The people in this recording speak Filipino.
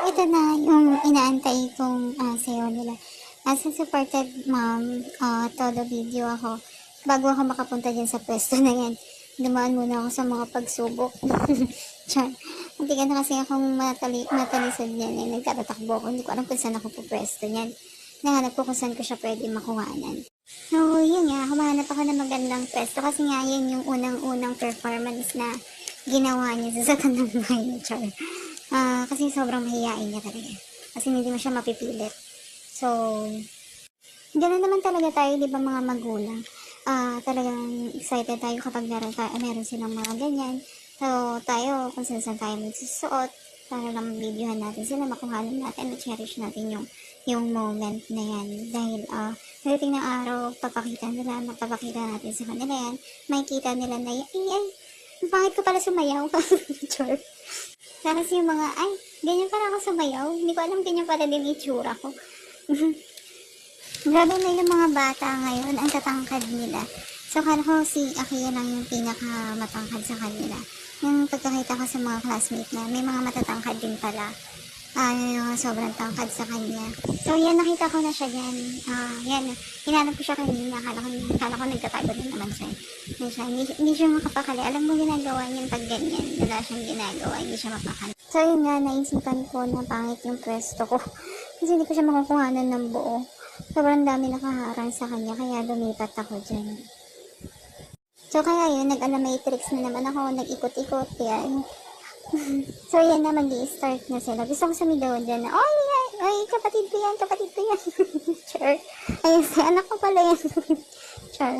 ito na yung inaantay kong sayo nila. As a supported mom, todo video ako. Bago ako makapunta dyan sa pwesto na yan, dumaan muna ako sa mga pagsubok. Char. Hindi ka na kasi akong matalisod yan. Nagkatatakbo ako. Hindi ko alam kung saan ako pupwesto yan. Nahanap ko kung saan ko siya pwede makuhanan. So, yun nga. Humahanap ako ng magandang pwesto kasi nga yun yung unang-unang performance na ginawa niya sa Tanang Bayan. Char. Kasi sobrang mahihain niya talaga. Kasi hindi mo siya mapipilit. So, ganoon naman talaga tayo, di ba mga magulang? Talagang excited tayo kapag meron silang mga ganyan. So, tayo, kung saan tayo magsusuot, para lang videohan natin sila, makuhanan natin, ma-cherish natin yung moment na yan. Dahil, pagdating ng araw, magpapakita natin sa kanila yan, makikita nila na, ay, bakit ko pala sumayaw? Char. Tapos yung mga, ay, ganyan pala ako sumayaw. Hindi ko alam ganyan pala din itsura ko. Grabe na yung mga bata ngayon, ang tatangkad nila. So, kala ko si Akiya lang yung pinakamatangkad sa kanila. Yung pagkakita ko sa mga classmate na, may mga matatangkad din pala. Yung sobrang tangkad sa kanya. So, yan, nakita ko na siya yan. Yan, hinanap ko siya kanina. Kala ko nagtatago din naman siya. Hindi siya makapakali. Alam mo ginagawa niyan pag ganyan. Wala siyang ginagawa, hindi siya mapakali. So, yun nga, naisipan ko na pangit yung pwesto ko. Kasi hindi ko siya makukuhanan ng buo. Sobrang dami nakaharang sa kanya, kaya lumipat ako dyan. So, kaya yun, nag-matrix na naman ako, nag-ikot-ikot, yan. So, yan na, mag-i-start na sila. Gusto ko sumigaw dyan na, ay, kapatid ko yan. Char. Ayun, anak ko pala yan. Char.